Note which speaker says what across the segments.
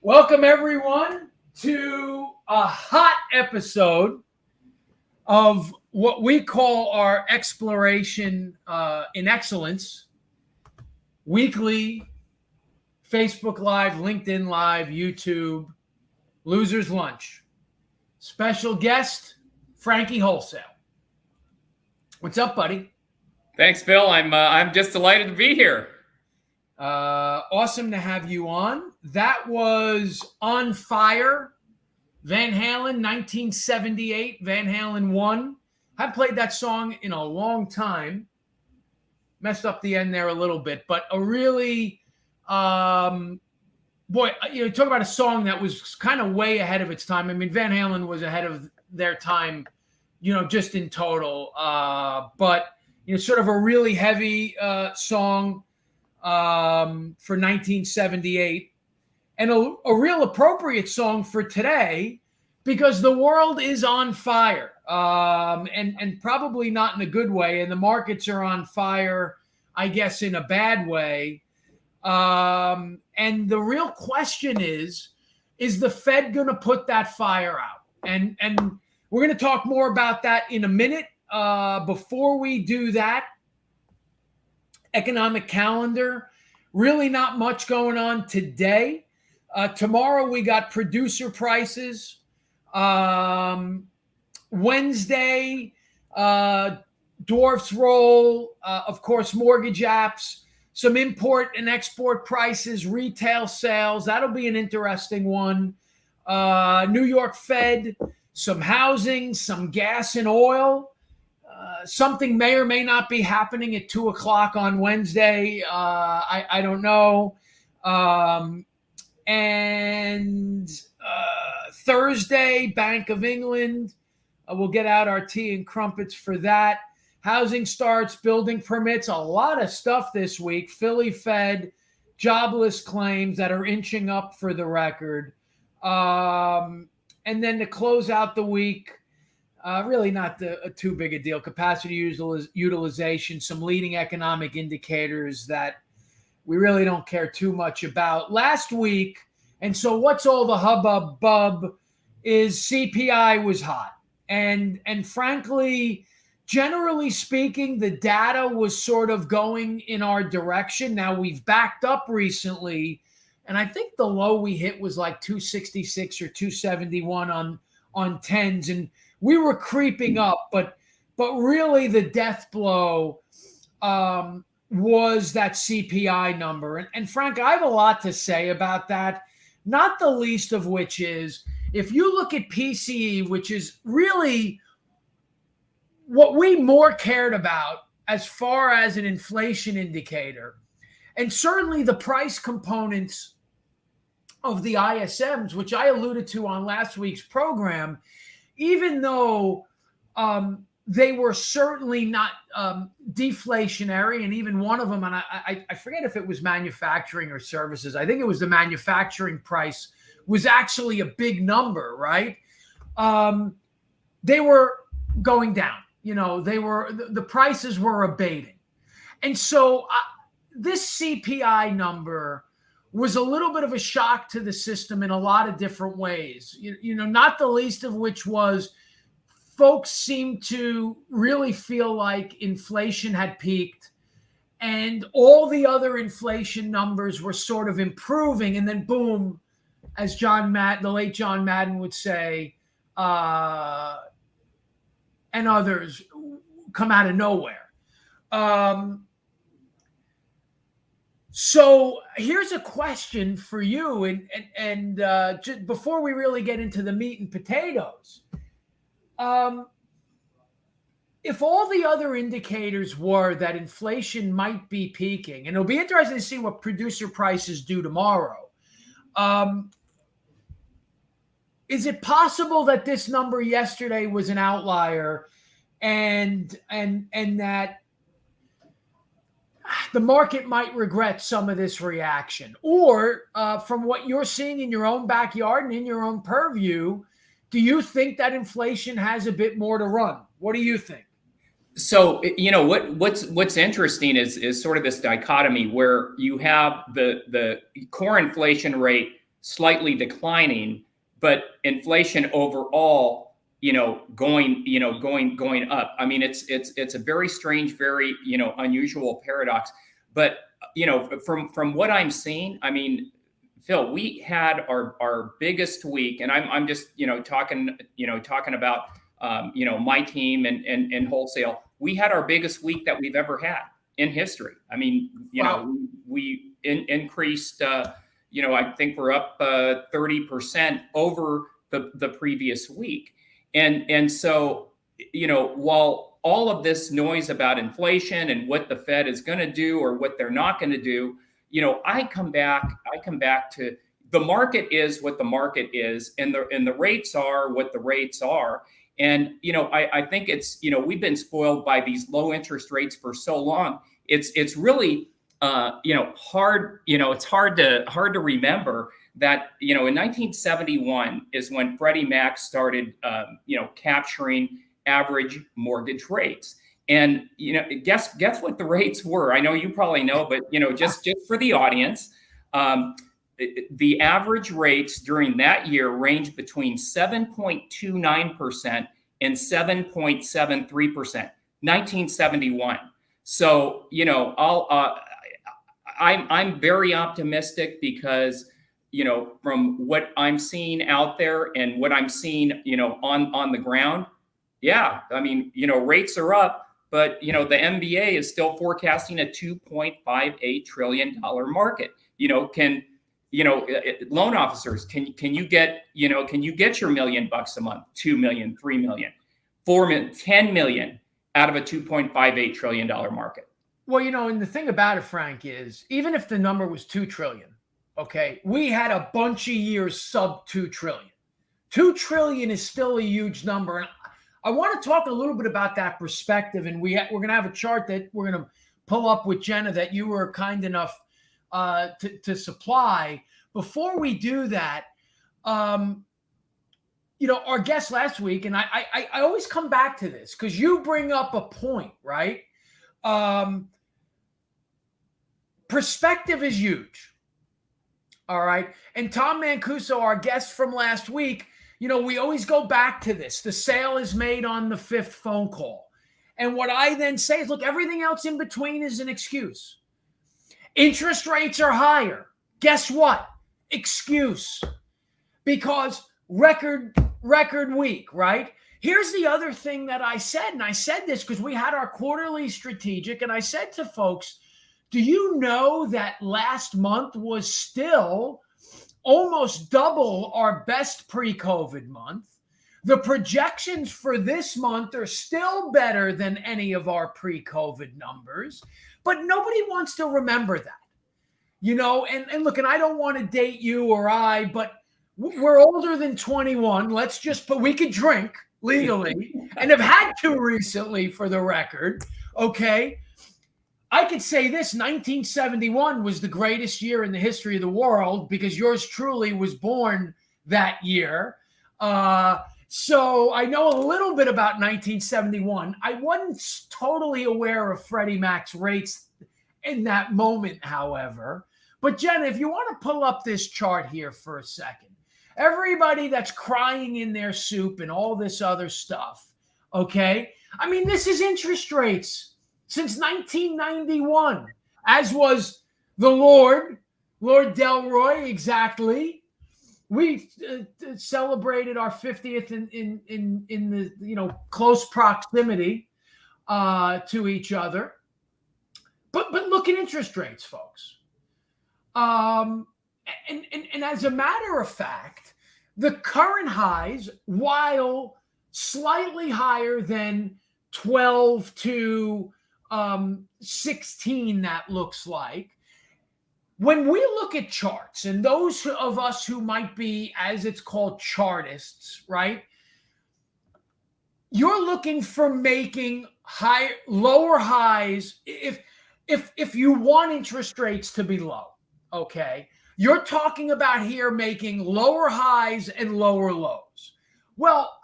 Speaker 1: Welcome, everyone, to a hot episode of what we call our Exploration in Excellence, weekly Facebook Live, LinkedIn Live, YouTube, Loser's Lunch. Special guest, Frankie Wholesale. What's up, buddy?
Speaker 2: Thanks, Bill. I'm just delighted to be here.
Speaker 1: Awesome to have you on. That was On Fire, Van Halen, 1978. Van Halen 1. I haven't played that song in a long time. Messed up the end there a little bit, but a really, talk about a song that was kind of way ahead of its time. I mean, Van Halen was ahead of their time, just in total. But sort of a really heavy song for 1978, and a real appropriate song for today because the world is on fire, and probably not in a good way, and the markets are on fire, I guess, in a bad way. And the real question is the Fed going to put that fire out? And we're going to talk more about that in a minute. Before we do that, economic calendar, really not much going on today. Tomorrow we got producer prices. Wednesday, dwarfs roll, of course, mortgage apps, some import and export prices, retail sales. That'll be an interesting one. New York Fed, some housing, some gas and oil. Something may or may not be happening at 2:00 on Wednesday. I don't know. And Thursday, Bank of England. We'll get out our tea and crumpets for that. Housing starts, building permits, a lot of stuff this week. Philly Fed, jobless claims that are inching up for the record. And then to close out the week, really not too big a deal. Capacity utilization, some leading economic indicators that we really don't care too much about. Last week, and so what's all the hubbub is CPI was hot. And frankly, generally speaking, the data was sort of going in our direction. Now we've backed up recently, and I think the low we hit was like 266 or 271 on tens. And we were creeping up, but really the death blow was that CPI number. And Frank, I have a lot to say about that, not the least of which is if you look at PCE, which is really what we more cared about as far as an inflation indicator, and certainly the price components of the ISMs, which I alluded to on last week's program, even though they were certainly not deflationary, and even one of them, and I forget if it was manufacturing or services. I think it was the manufacturing price was actually a big number, right? They were going down. The prices were abating. And so this CPI number was a little bit of a shock to the system in a lot of different ways, not the least of which was folks seemed to really feel like inflation had peaked and all the other inflation numbers were sort of improving. And then boom, as the late John Madden would say, and others come out of nowhere. So here's a question for you, and just before we really get into the meat and potatoes, if all the other indicators were that inflation might be peaking, and it'll be interesting to see what producer prices do tomorrow. Is it possible that this number yesterday was an outlier, and that the market might regret some of this reaction? Or from what you're seeing in your own backyard and in your own purview, do you think that inflation has a bit more to run? What do you think?
Speaker 2: So, what's interesting is sort of this dichotomy where you have the core inflation rate slightly declining, but inflation overall, going up. I mean, it's a very strange, very, unusual paradox. But, from what I'm seeing, I mean, Phil, we had our biggest week, and I'm just, talking about, my team and wholesale. We had our biggest week that we've ever had in history. I mean,
Speaker 1: Wow.
Speaker 2: we increased, I think we're up 30% over the previous week. And so, while all of this noise about inflation and what the Fed is going to do or what they're not going to do, I come back to the market is what the market is, and the rates are what the rates are. And, I think it's, we've been spoiled by these low interest rates for so long. It's really, hard, it's hard to remember that, in 1971 is when Freddie Mac started, capturing average mortgage rates. And, guess what the rates were? I know you probably know, but, just for the audience, the average rates during that year ranged between 7.29% and 7.73%, 1971. So, I'm very optimistic because, from what I'm seeing out there and what I'm seeing, on the ground. Yeah, I mean, rates are up, but, the MBA is still forecasting a $2.58 trillion market. Loan officers, can you get your $1 million a month, 2 million, 3 million, 4 million, 10 million out of a $2.58 trillion market?
Speaker 1: Well, and the thing about it, Frank, is even if the number was 2 trillion, okay, we had a bunch of years sub 2 trillion. 2 trillion is still a huge number. And I want to talk a little bit about that perspective. And we're going to have a chart that we're going to pull up with Jenna that you were kind enough to supply. Before we do that, our guest last week, and I always come back to this because you bring up a point, right? Perspective is huge. All right. And Tom Mancuso, our guest from last week, we always go back to this. The sale is made on the 5th phone call. And what I then say is, look, everything else in between is an excuse. Interest rates are higher. Guess what? Excuse. Because record week, right? Here's the other thing that I said, and I said this because we had our quarterly strategic, and I said to folks, do you know that last month was still almost double our best pre-COVID month? The projections for this month are still better than any of our pre-COVID numbers, but nobody wants to remember that, and look, and I don't want to date you or I, but we're older than 21. We could drink legally and have had to recently for the record. Okay. I could say this: 1971 was the greatest year in the history of the world because yours truly was born that year. So I know a little bit about 1971. I wasn't totally aware of Freddie Mac's rates in that moment, however. But Jenna, if you want to pull up this chart here for a second, everybody that's crying in their soup and all this other stuff, okay? I mean, this is interest rates since 1991, as was the Lord Delroy, exactly. We celebrated our 50th in the close proximity to each other. But look at interest rates, folks. And as a matter of fact, the current highs, while slightly higher than 12 to 16, that looks like. When we look at charts, and those of us who might be, as it's called, chartists, right? You're looking for making lower highs if you want interest rates to be low, okay? You're talking about here making lower highs and lower lows. Well,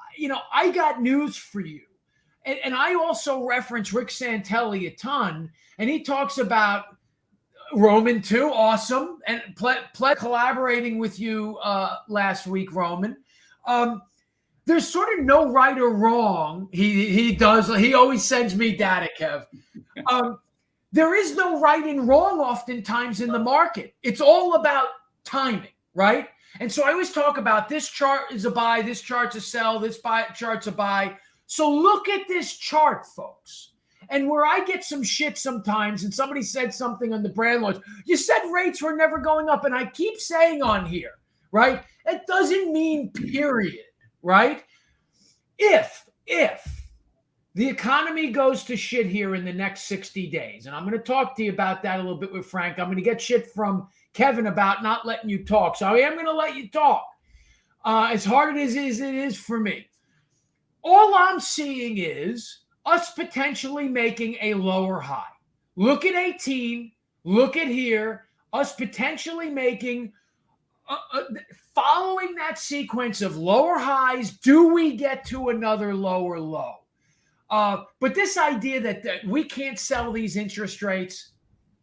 Speaker 1: I got news for you. And I also reference Rick Santelli a ton, and he talks about Roman too. Awesome. And collaborating with you last week, Roman. There's sort of no right or wrong. He always sends me data, Kev. There is no right and wrong oftentimes in the market. It's all about timing, right? And so I always talk about this chart is a buy, this chart's a sell, this chart's a buy. So look at this chart, folks. And where I get some shit sometimes, and somebody said something on the brand launch, you said rates were never going up. And I keep saying on here, right? It doesn't mean period, right? If the economy goes to shit here in the next 60 days, and I'm going to talk to you about that a little bit with Frank. I'm going to get shit from Kevin about not letting you talk. So I am going to let you talk. As hard as it is for me. All I'm seeing is us potentially making a lower high. Look at 18. Look at here. Us potentially making, following that sequence of lower highs, do we get to another lower low? But this idea that we can't sell these interest rates,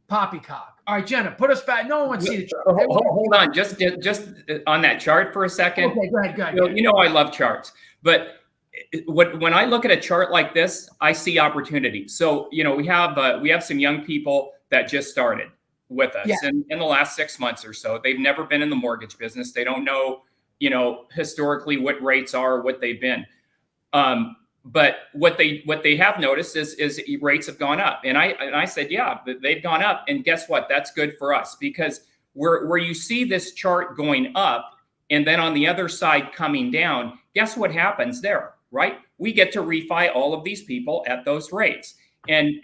Speaker 1: poppycock. All right, Jenna, put us back. No one wants to see the chart.
Speaker 2: Hold on, just on that chart for a second.
Speaker 1: Okay, go ahead.
Speaker 2: I love charts, but when I look at a chart like this, I see opportunity. So we have some young people that just started with us in the last 6 months or so. They've never been in the mortgage business. They don't know historically what rates are, what they've been. But what they have noticed is rates have gone up, and I said, yeah, they've gone up, and guess what? That's good for us, because where you see this chart going up, and then on the other side coming down, guess what happens there, right? We get to refi all of these people at those rates, and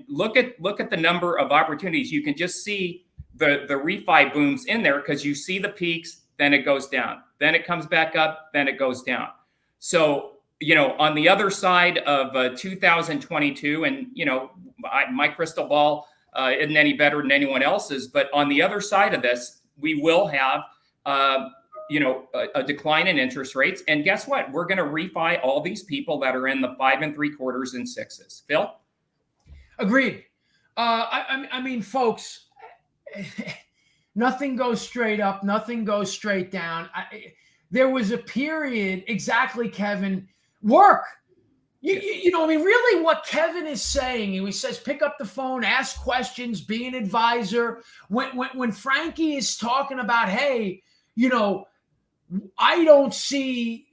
Speaker 2: look at the number of opportunities. You can just see the refi booms in there, because you see the peaks, then it goes down, then it comes back up, then it goes down. So on the other side of 2022, and my crystal ball isn't any better than anyone else's, but on the other side of this, we will have a decline in interest rates, and guess what? We're going to refi all these people that are in the 5 3/4 and 6s. Phil?
Speaker 1: Agreed. I mean, folks, nothing goes straight up, nothing goes straight down. There was a period, exactly, Kevin. Work. Really what Kevin is saying, he says, pick up the phone, ask questions, be an advisor. When Frankie is talking about, hey, I don't see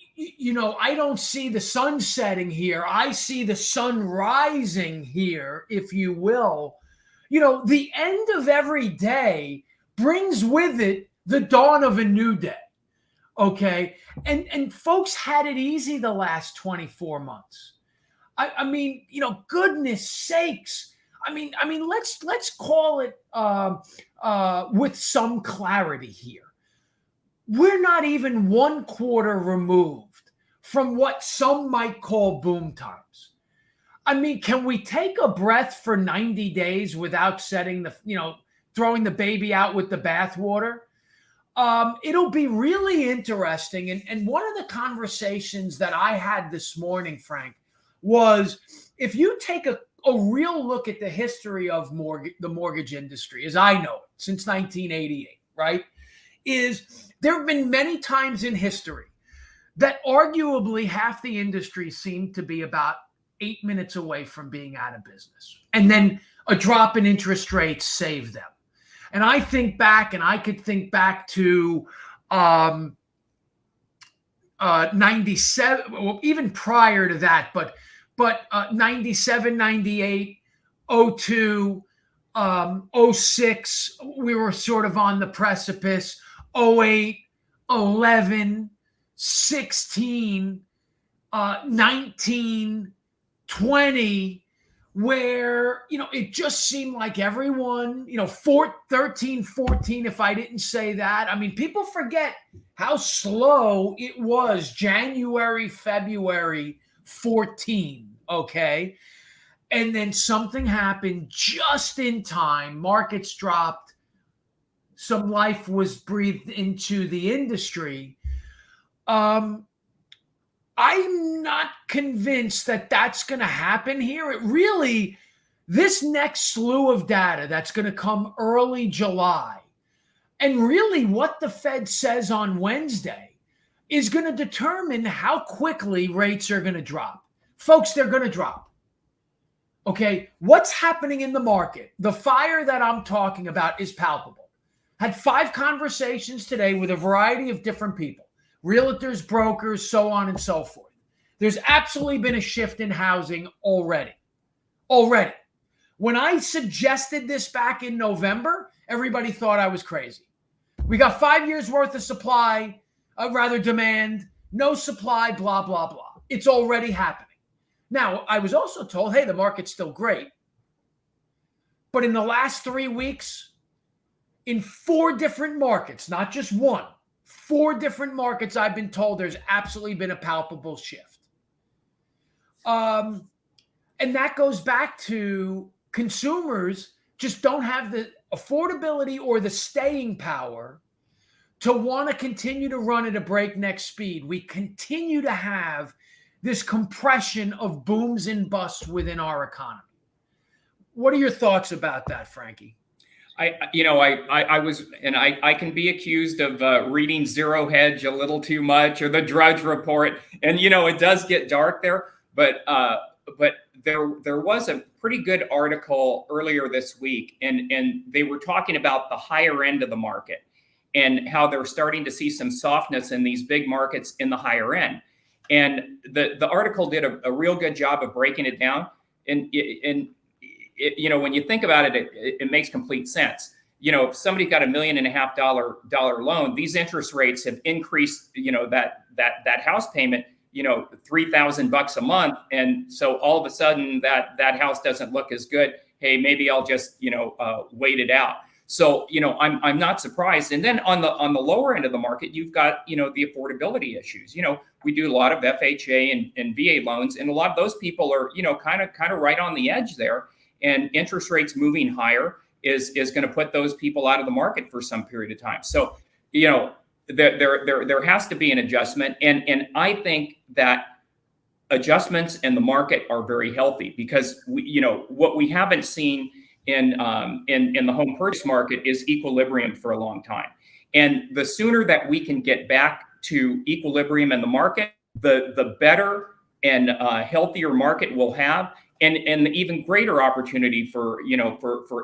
Speaker 1: the sun setting here. I see the sun rising here, if you will. The end of every day brings with it the dawn of a new day. Okay. And folks had it easy the last 24 months. I mean, goodness sakes. I mean, let's call it with some clarity here. We're not even 1 quarter removed from what some might call boom times. I mean, can we take a breath for 90 days without throwing the baby out with the bathwater? It'll be really interesting. And one of the conversations that I had this morning, Frank, was if you take a real look at the history of the mortgage industry, as I know it, since 1988, right, is there have been many times in history that arguably half the industry seemed to be about 8 minutes away from being out of business. And then a drop in interest rates saved them. And I think back, and I could think back to 97, well, even prior to that, but 97, 98, 02, 06, we were sort of on the precipice, 08, 11, 16, 19, 20, where, it just seemed like everyone, 13, 14, if I didn't say that. I mean, people forget how slow it was January, February 14, okay? And then something happened just in time. Markets dropped. Some life was breathed into the industry. I'm not convinced that that's going to happen here. This next slew of data that's going to come early July, and really what the Fed says on Wednesday, is going to determine how quickly rates are going to drop. Folks, they're going to drop. Okay, what's happening in the market? The fire that I'm talking about is palpable. Had 5 conversations today with a variety of different people, realtors, brokers, so on and so forth. There's absolutely been a shift in housing already. When I suggested this back in November, everybody thought I was crazy. We got 5 years worth of supply, demand, no supply, blah, blah, blah. It's already happening. Now, I was also told, hey, the market's still great. But in the last 3 weeks, in 4 different markets, not just one, 4 different markets, I've been told there's absolutely been a palpable shift. And that goes back to consumers just don't have the affordability or the staying power to want to continue to run at a breakneck speed. We continue to have this compression of booms and busts within our economy. What are your thoughts about that, Frankie?
Speaker 2: I can be accused of reading Zero Hedge a little too much, or the Drudge Report, and it does get dark there. But there was a pretty good article earlier this week, and they were talking about the higher end of the market and how they're starting to see some softness in these big markets in the higher end. And the article did a real good job of breaking it down. And when you think about it, it makes complete sense. If somebody got $1.5 million loan, these interest rates have increased, that house payment, $3,000 a month. And so all of a sudden that house doesn't look as good. Hey, maybe I'll just, wait it out. So, I'm not surprised. And then on the lower end of the market, you've got, the affordability issues. We do a lot of FHA and VA loans, and a lot of those people are, kind of right on the edge there. And interest rates moving higher is going to put those people out of the market for some period of time. So, there has to be an adjustment. And I think that adjustments in the market are very healthy, because what we haven't seen in the home purchase market is equilibrium for a long time. And the sooner that we can get back to equilibrium in the market, the better and healthier market we'll have, and even greater opportunity for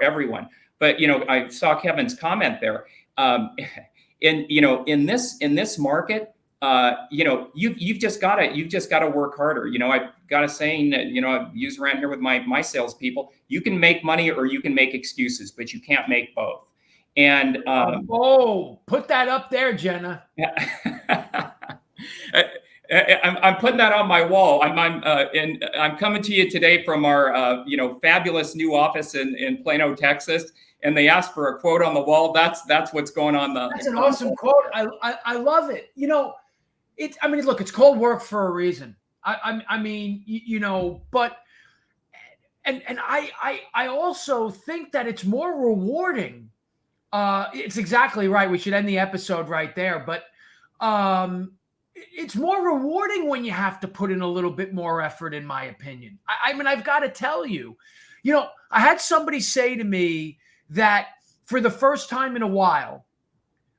Speaker 2: everyone. But I saw Kevin's comment there. In this market, you've just got to work harder. I've got a saying that I've used around here with my salespeople: you can make money or you can make excuses, but you can't make both. And
Speaker 1: put that up there, Jenna.
Speaker 2: I'm putting that on my wall. I'm coming to you today from our fabulous new office in Plano, Texas. And they asked for a quote on the wall. That's what's going on.
Speaker 1: That's an awesome quote. I love it. Look, it's called work for a reason. But I also think that it's more rewarding. It's exactly right. We should end the episode right there. But it's more rewarding when you have to put in a little bit more effort, in my opinion. I've got to tell you, I had somebody say to me that for the first time in a while,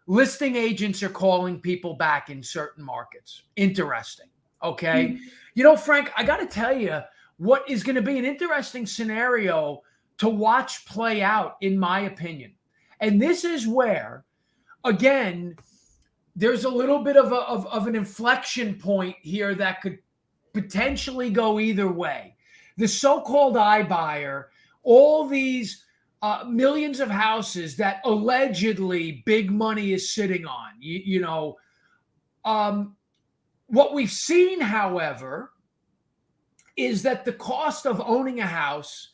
Speaker 1: listing agents are calling people back in certain markets. Interesting. Okay. Mm-hmm. Frank, I got to tell you what is going to be an interesting scenario to watch play out, in my opinion. And this is where, again, there's a little bit of an inflection point here that could potentially go either way. The so-called iBuyer, all these millions of houses that allegedly big money is sitting on. What we've seen, however, is that the cost of owning a house,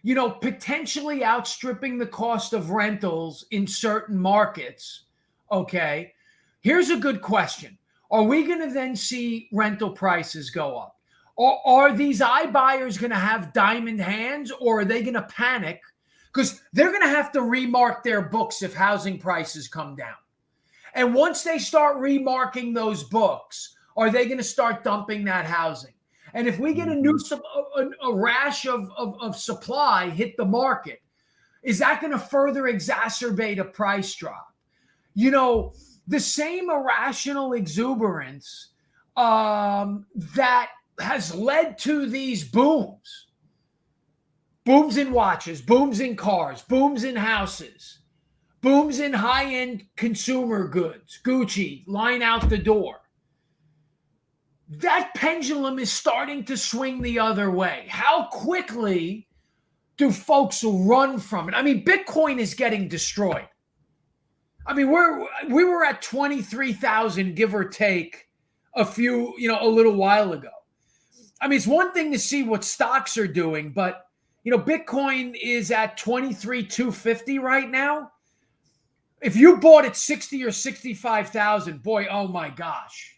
Speaker 1: you know, potentially outstripping the cost of rentals in certain markets. Okay. Here's a good question. Are we going to then see rental prices go up? Or are these iBuyers going to have diamond hands, or are they going to panic? Because they're going to have to remark their books if housing prices come down. And once they start remarking those books, are they going to start dumping that housing? And if we get a rash of supply hit the market, is that going to further exacerbate a price drop? You know, the same irrational exuberance that has led to these booms in watches, booms in cars, booms in houses, booms in high-end consumer goods, Gucci, line out the door. That pendulum is starting to swing the other way. How quickly do folks run from it? I mean, Bitcoin is getting destroyed. I mean, we were at 23,000, give or take, a little while ago. I mean, it's one thing to see what stocks are doing, but you know, Bitcoin is at 23,250 right now. If you bought at 60 or 65,000, boy, oh my gosh.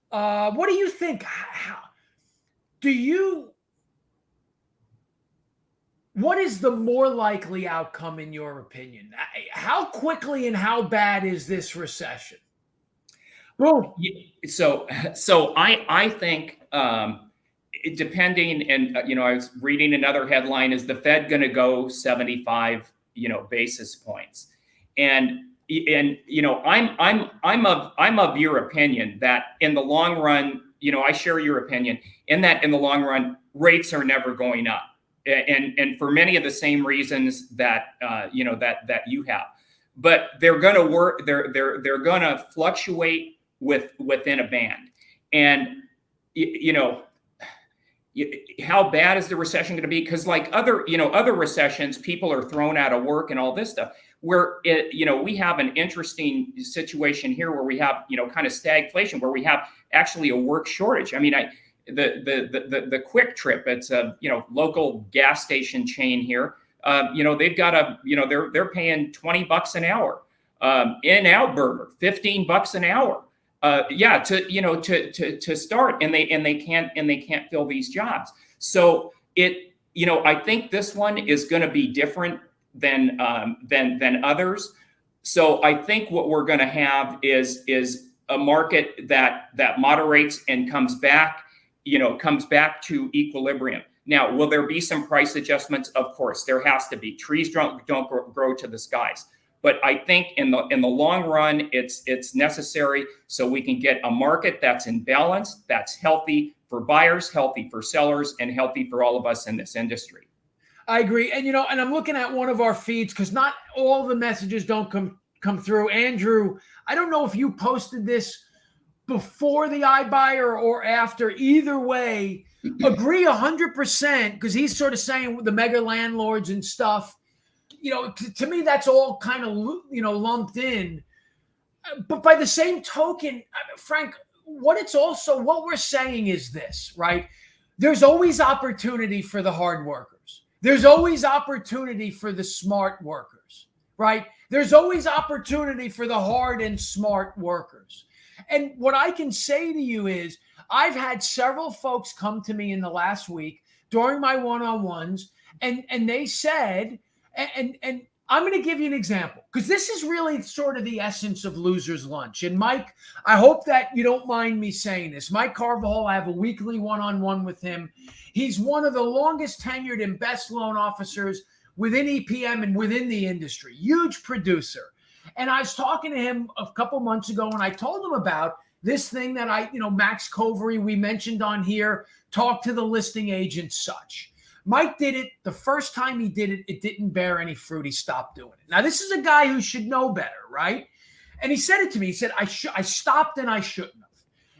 Speaker 1: What do you think? What is the more likely outcome in your opinion? How quickly and how bad is this recession?
Speaker 2: Boom. So I think depending, and I was reading another headline, is the Fed going to go 75 basis points, and I'm of your opinion that in the long run, I share your opinion in that in the long run rates are never going up, and for many of the same reasons that that you have, but they're going to work. They're going to fluctuate within a band, and how bad is the recession going to be? Because like other recessions, people are thrown out of work and all this stuff. Where we have an interesting situation here where we have kind of stagflation, where we have actually a work shortage. I mean, the Quick Trip, it's a local gas station chain here. They've got they're paying $20 an hour. In-N-Out Burger, $15 an hour. To start, and they can't fill these jobs. So I think this one is going to be different than others. So I think what we're going to have is a market that moderates and comes back to equilibrium. Now, will there be some price adjustments? Of course, there has to be. Trees don't grow to the skies. But I think in the long run, it's necessary so we can get a market that's in balance, that's healthy for buyers, healthy for sellers, and healthy for all of us in this industry.
Speaker 1: I agree. And, and I'm looking at one of our feeds because not all the messages don't come through. Andrew, I don't know if you posted this before the iBuyer or after. Either way, agree 100% because he's sort of saying the mega landlords and stuff. To me, that's all kind of, lumped in. But by the same token, Frank, what we're saying is this, right? There's always opportunity for the hard workers. There's always opportunity for the smart workers, right? There's always opportunity for the hard and smart workers. And what I can say to you is I've had several folks come to me in the last week during my one-on-ones, and they said, and I'm going to give you an example because this is really sort of the essence of Loser's Lunch. And Mike, I hope that you don't mind me saying this. Mike Carvajal, I have a weekly one-on-one with him. He's one of the longest tenured and best loan officers within EPM and within the industry. Huge producer. And I was talking to him a couple months ago, and I told him about this thing that Max Covery, we mentioned on here, talk to the listing agent, such. Mike did it. The first time he did it, it didn't bear any fruit. He stopped doing it. Now, this is a guy who should know better, right? And he said it to me. He said, I stopped and I shouldn't have.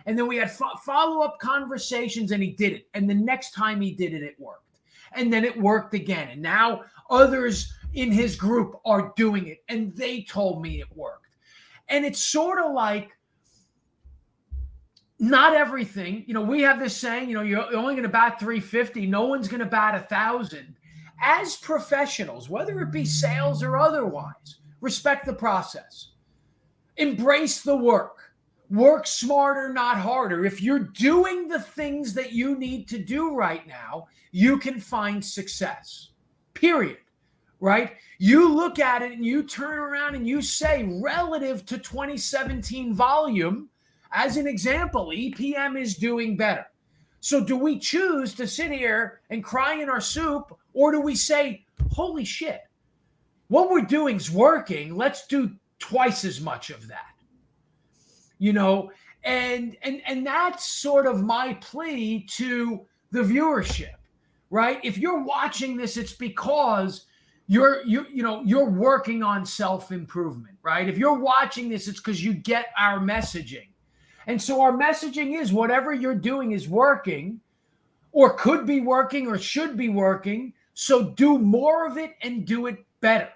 Speaker 1: And then we had follow-up conversations, and he did it. And the next time he did it, it worked. And then it worked again. And now others in his group are doing it, and they told me it worked. And it's sort of like not everything, we have this saying, you're only going to bat 350. No one's going to bat 1,000. As professionals, whether it be sales or otherwise, respect the process. Embrace the work. Work smarter, not harder. If you're doing the things that you need to do right now, you can find success. Period. Right? You look at it and you turn around and you say, relative to 2017 volume, as an example, EPM is doing better. So do we choose to sit here and cry in our soup, or do we say, holy shit, what we're doing is working. Let's do twice as much of that. And that's sort of my plea to the viewership, right? If you're watching this, it's because you're working on self-improvement, right? If you're watching this, it's because you get our messaging. And so our messaging is whatever you're doing is working, or could be working, or should be working. So do more of it and do it better.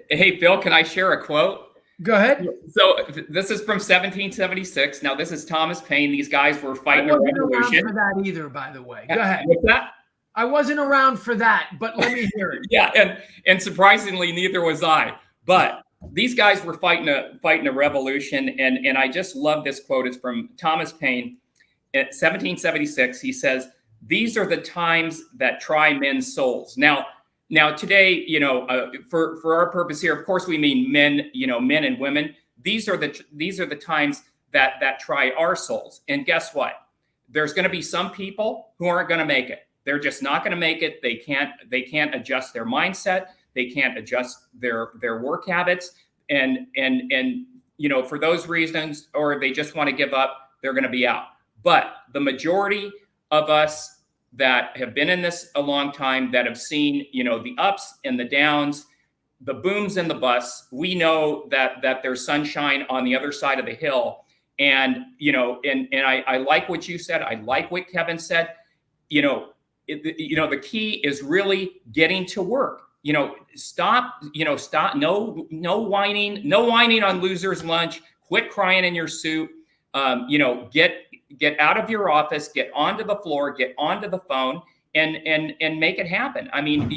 Speaker 2: Hey, Phil, can I share a quote?
Speaker 1: Go ahead.
Speaker 2: So this is from 1776. Now, this is Thomas Paine. These guys were fighting a revolution.
Speaker 1: I wasn't around for that either, by the way. Go ahead.
Speaker 2: What's that?
Speaker 1: I wasn't around for that, but let me hear it.
Speaker 2: Yeah, and surprisingly, neither was I. But these guys were fighting a revolution, and I just love this quote. It's from Thomas Paine at 1776. He says, "These are the times that try men's souls." Now today, for our purpose here, of course, we mean men, men and women. These are the times that try our souls. And guess what? There's going to be some people who aren't going to make it. They're just not going to make it. They can't adjust their mindset. They can't adjust their work habits. And for those reasons, or they just want to give up, they're going to be out. But the majority of us that have been in this a long time, that have seen, the ups and the downs, the booms and the busts, we know that there's sunshine on the other side of the hill. And, I like what you said. I like what Kevin said. The key is really getting to work. Stop, no whining on loser's lunch, quit crying in your soup, get out of your office, get onto the floor, get onto the phone, and make it happen. I mean,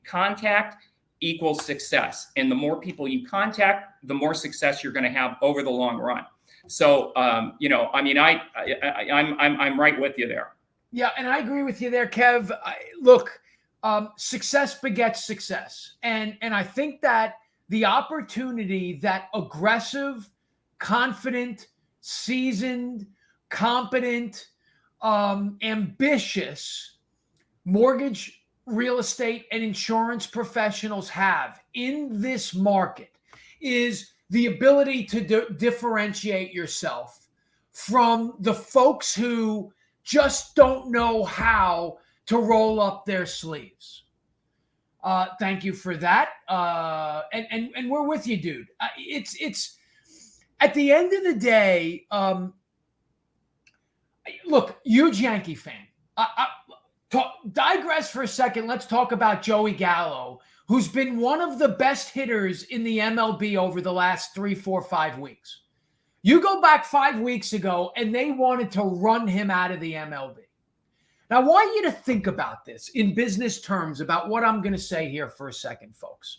Speaker 2: contact equals success. And the more people you contact, the more success you're going to have over the long run. So, I'm right with you there.
Speaker 1: Yeah. And I agree with you there, Kev. Look, success begets success. And I think that the opportunity that aggressive, confident, seasoned, competent, ambitious mortgage, real estate, and insurance professionals have in this market is the ability to differentiate yourself from the folks who just don't know how to roll up their sleeves. Thank you for that. And we're with you, dude. It's at the end of the day, look, huge Yankee fan. Digress for a second. Let's talk about Joey Gallo, who's been one of the best hitters in the MLB over the last 3, 4, 5 weeks. You go back 5 weeks ago, and they wanted to run him out of the MLB. Now, I want you to think about this in business terms about what I'm going to say here for a second, folks.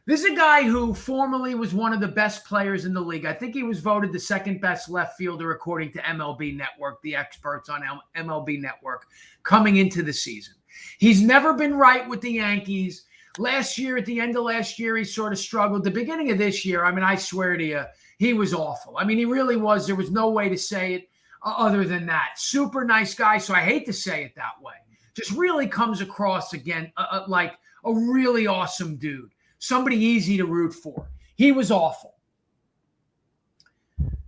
Speaker 1: This is a guy who formerly was one of the best players in the league. I think he was voted the second best left fielder according to MLB Network, the experts on MLB Network, coming into the season. He's never been right with the Yankees. Last year, at the end of last year, he sort of struggled. The beginning of this year, I swear to you, he was awful. He really was. There was no way to say it other than that. Super nice guy, so I hate to say it that way. Just really comes across, again, like a really awesome dude. Somebody easy to root for. He was awful.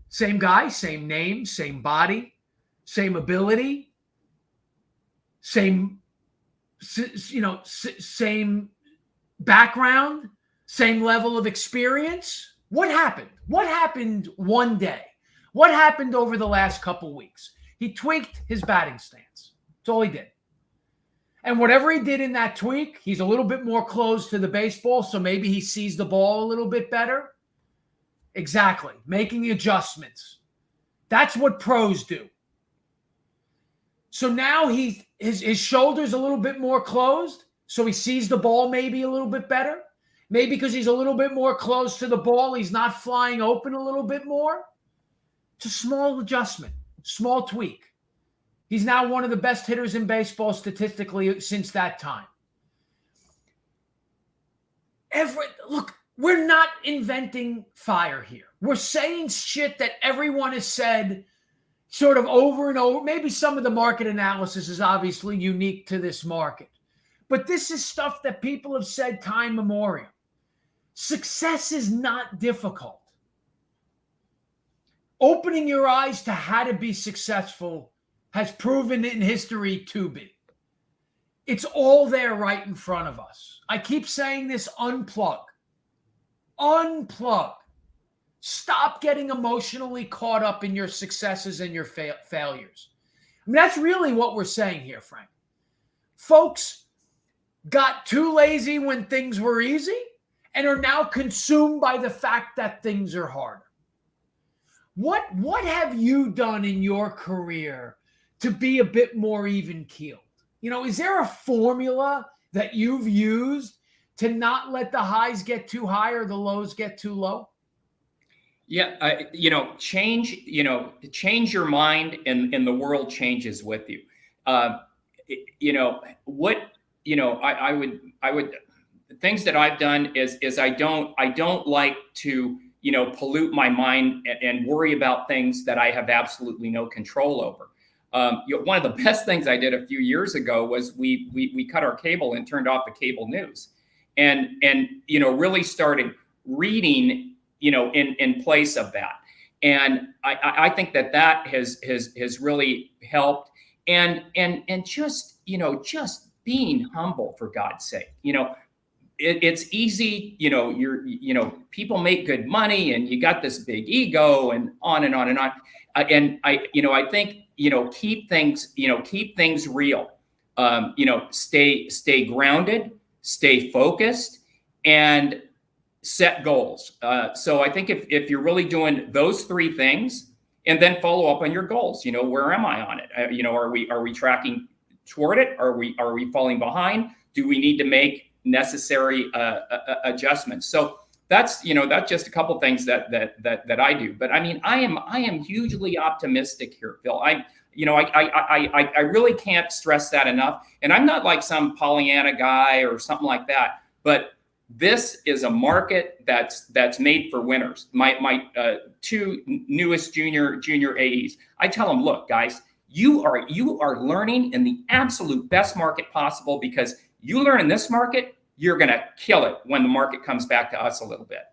Speaker 1: Same guy, same name, same body, same ability, same background, same level of experience. What happened? What happened one day? What happened over the last couple weeks? He tweaked his batting stance. That's all he did. And whatever he did in that tweak, he's a little bit more close to the baseball, so maybe he sees the ball a little bit better. Exactly. Making adjustments. That's what pros do. So now his shoulder's a little bit more closed, so he sees the ball maybe a little bit better. Maybe because he's a little bit more close to the ball, he's not flying open a little bit more. It's a small adjustment, small tweak. He's now one of the best hitters in baseball statistically since that time. Look, we're not inventing fire here. We're saying shit that everyone has said sort of over and over. Maybe some of the market analysis is obviously unique to this market. But this is stuff that people have said time memorial. Success is not difficult. Opening your eyes to how to be successful has proven in history to be. It's all there right in front of us. I keep saying this: unplug. Unplug. Stop getting emotionally caught up in your successes and your failures. I mean, that's really what we're saying here, Frank. Folks got too lazy when things were easy and are now consumed by the fact that things are harder. What have you done in your career to be a bit more even-keeled? Is there a formula that you've used to not let the highs get too high or the lows get too low?
Speaker 2: Yeah, change your mind, and the world changes with you. I would things that I've done is I don't like to pollute my mind and worry about things that I have absolutely no control over. One of the best things I did a few years ago was we cut our cable and turned off the cable news, and really started reading in place of that. And I think that has really helped, and just being humble, for God's sake. It's easy, people make good money and you got this big ego and on and on and on. And I think, keep things real, stay grounded, stay focused, and set goals. So I think if you're really doing those three things, and then follow up on your goals, where am I on it? Are we tracking toward it? Are we falling behind? Do we need to make necessary adjustments? So that's just a couple things that I do. But I mean, I am hugely optimistic here, Phil. I really can't stress that enough. And I'm not like some Pollyanna guy or something like that, but this is a market that's made for winners. My two newest junior AEs, I tell them, look, guys, you are learning in the absolute best market possible, because you learn in this market, you're going to kill it when the market comes back to us a little bit.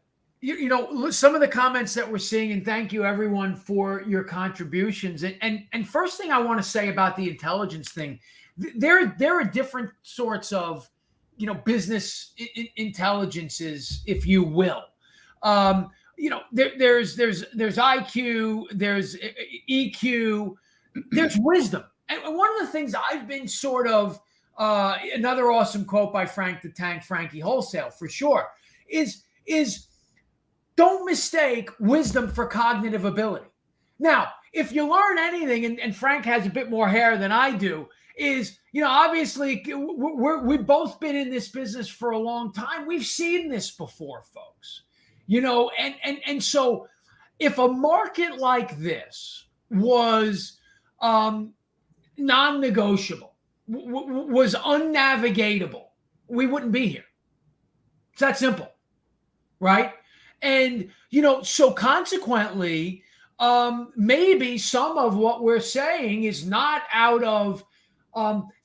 Speaker 1: Some of the comments that we're seeing, and thank you everyone for your contributions. And first thing I want to say about the intelligence thing, there are different sorts of business intelligences, if you will. There's IQ, there's EQ, there's wisdom. And one of the things I've been sort of, another awesome quote by Frank the Tank, Frankie Wholesale, for sure, is don't mistake wisdom for cognitive ability. Now, if you learn anything, and Frank has a bit more hair than I do, is, obviously we've both been in this business for a long time. We've seen this before, folks, and so if a market like this was non-negotiable, was unnavigatable, we wouldn't be here. It's that simple, right? And, so consequently, maybe some of what we're saying is not out of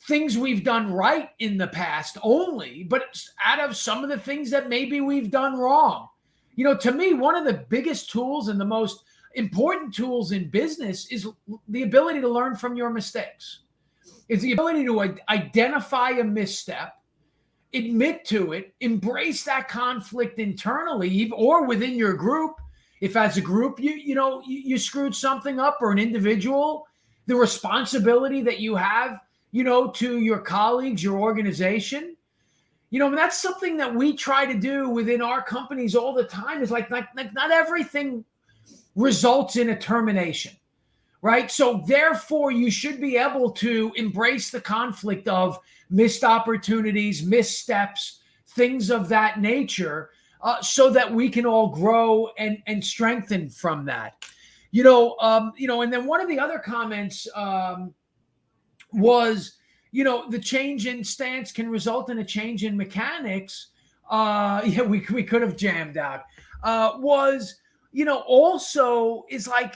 Speaker 1: things we've done right in the past only, but it's out of some of the things that maybe we've done wrong. To me, one of the biggest tools and the most important tools in business is the ability to learn from your mistakes. It's the ability to identify a misstep, admit to it, embrace that conflict internally or within your group. If as a group you screwed something up, or an individual, the responsibility that you have, to your colleagues, your organization, That's something that we try to do within our companies all the time. Is like not everything results in a termination, right? So therefore, you should be able to embrace the conflict of missed opportunities, missteps, things of that nature, so that we can all grow and strengthen from that. And then one of the other comments was, the change in stance can result in a change in mechanics. We could have jammed out. Also is like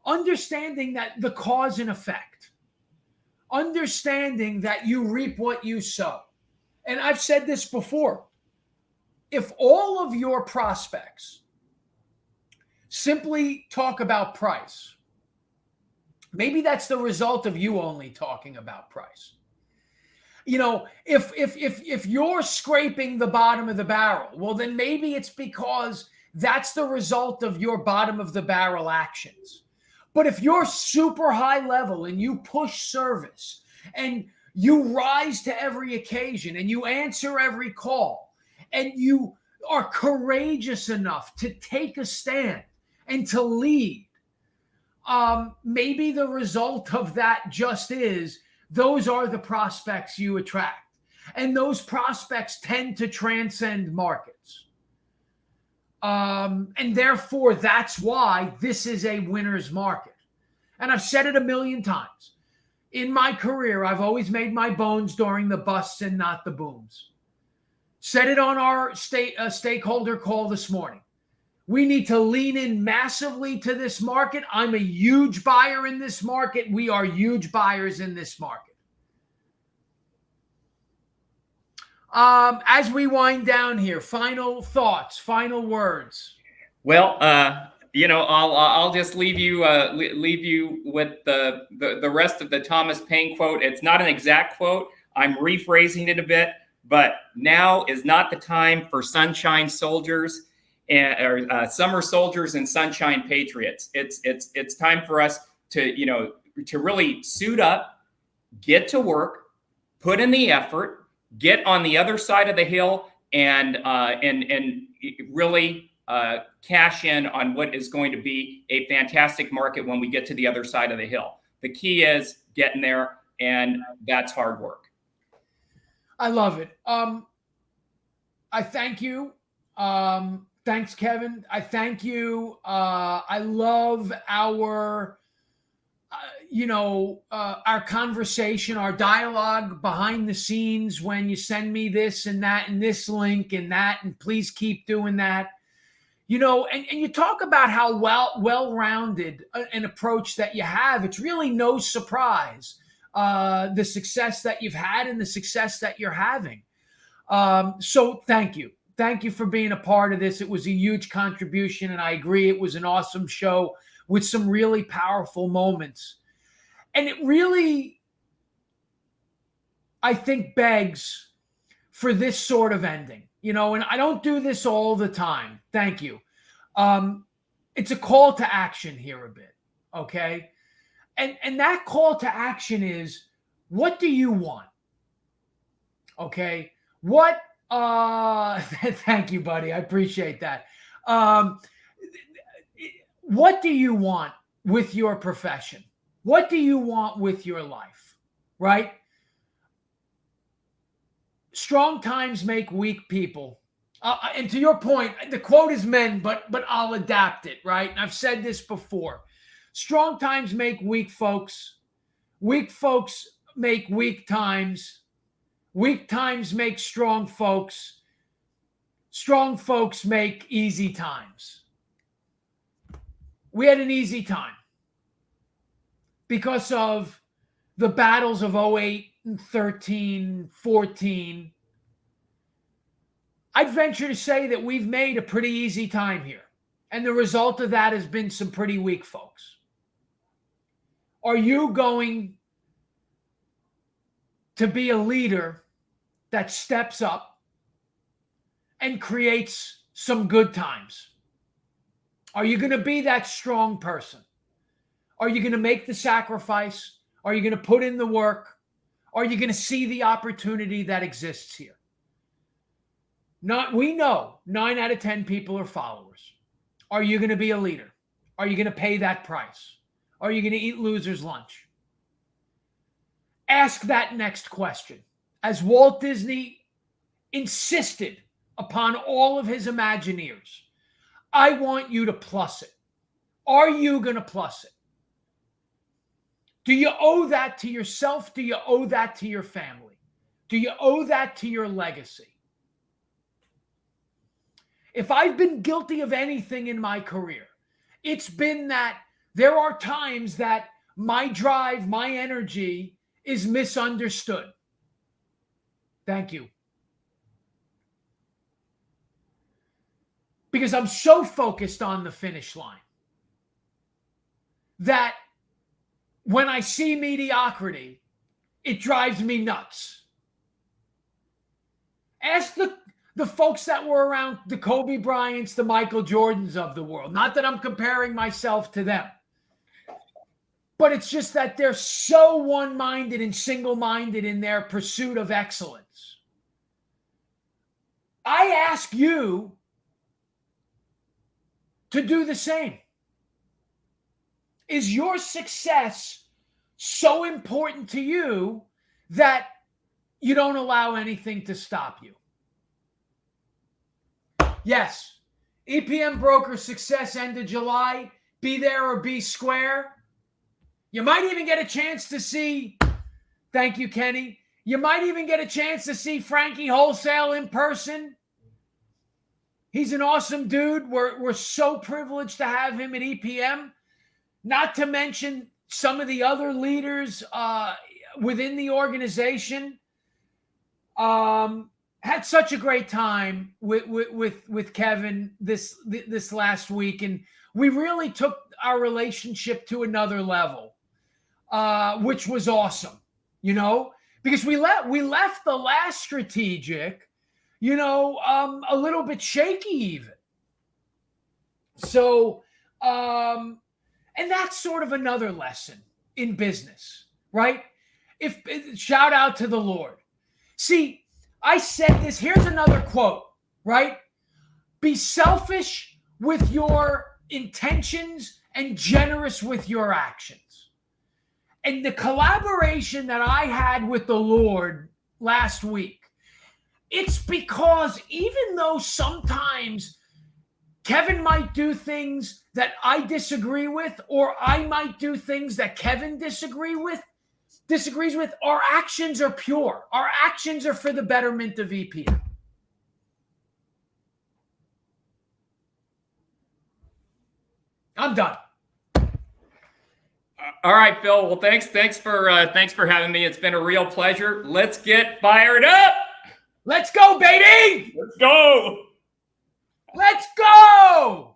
Speaker 1: understanding that the cause and effect, understanding that you reap what you sow. And I've said this before. If all of your prospects simply talk about price, maybe that's the result of you only talking about price. If you're scraping the bottom of the barrel, well, then maybe it's because that's the result of your bottom of the barrel actions. But if you're super high level and you push service and you rise to every occasion and you answer every call and you are courageous enough to take a stand and to lead, maybe the result of that just is those are the prospects you attract. And those prospects tend to transcend markets. And therefore, that's why this is a winner's market. And I've said it a million times. In my career, I've always made my bones during the busts and not the booms. Said it on our stakeholder call this morning. We need to lean in massively to this market. I'm a huge buyer in this market. We are huge buyers in this market. As we wind down here, final thoughts, final words.
Speaker 2: Well, I'll just leave you with the rest of the Thomas Paine quote. It's not an exact quote. I'm rephrasing it a bit, but now is not the time for sunshine soldiers or summer soldiers and sunshine patriots. It's time for us to really suit up, get to work, put in the effort, get on the other side of the hill, and really cash in on what is going to be a fantastic market when we get to the other side of the hill. The key is getting there, and that's hard work.
Speaker 1: I love it. I thank you. Thanks, Kevin. I thank you. I love our conversation, our dialogue behind the scenes when you send me this and that and this link and that, and please keep doing that. And you talk about how well-rounded an approach that you have. It's really no surprise the success that you've had and the success that you're having. So thank you. Thank you for being a part of this. It was a huge contribution, and I agree it was an awesome show with some really powerful moments. And it really, I think, begs for this sort of ending. And I don't do this all the time. Thank you. It's a call to action here a bit, okay? And that call to action is, what do you want? Okay? What, thank you, buddy. I appreciate that. What do you want with your profession? What do you want with your life, right? Strong times make weak people. And to your point, the quote is men, but I'll adapt it, right? And I've said this before. Strong times make weak folks. Weak folks make weak times. Weak times make strong folks. Strong folks make easy times. We had an easy time because of the battles of 08 and 13, 14. I'd venture to say that we've made a pretty easy time here. And the result of that has been some pretty weak folks. Are you going to be a leader that steps up and creates some good times? Are you going to be that strong person? Are you going to make the sacrifice? Are you going to put in the work? Are you going to see the opportunity that exists here? We know 9 out of 10 people are followers. Are you going to be a leader? Are you going to pay that price? Are you going to eat loser's lunch? Ask that next question. As Walt Disney insisted upon all of his Imagineers, I want you to plus it. Are you going to plus it? Do you owe that to yourself? Do you owe that to your family? Do you owe that to your legacy? If I've been guilty of anything in my career, it's been that there are times that my drive, my energy is misunderstood. Thank you. Because I'm so focused on the finish line that when I see mediocrity, it drives me nuts. Ask the folks that were around the Kobe Bryants, the Michael Jordans of the world. Not that I'm comparing myself to them, but it's just that they're so one-minded and single-minded in their pursuit of excellence. I ask you to do the same. Is your success so important to you that you don't allow anything to stop you? Yes. EPM Broker Success end of July. Be there or be square. You might even get a chance to see, thank you, Kenny. You might even get a chance to see Frankie Wholesale in person. He's an awesome dude. We're so privileged to have him at EPM. Not to mention some of the other leaders within the organization. Had such a great time with Kevin this last week, and we really took our relationship to another level, which was awesome. Because we left the last strategic, a little bit shaky even. So, and that's sort of another lesson in business, right? Shout out to the Lord. See, I said this. Here's another quote, right? Be selfish with your intentions and generous with your actions. And the collaboration that I had with the Lord last week, it's because even though sometimes Kevin might do things that I disagree with, or I might do things that Kevin disagrees with, our actions are pure. Our actions are for the betterment of EPM. I'm done.
Speaker 2: All right, Phil. Well, thanks for having me. It's been a real pleasure. Let's get fired up.
Speaker 1: Let's go, baby.
Speaker 2: Let's go.
Speaker 1: Let's go.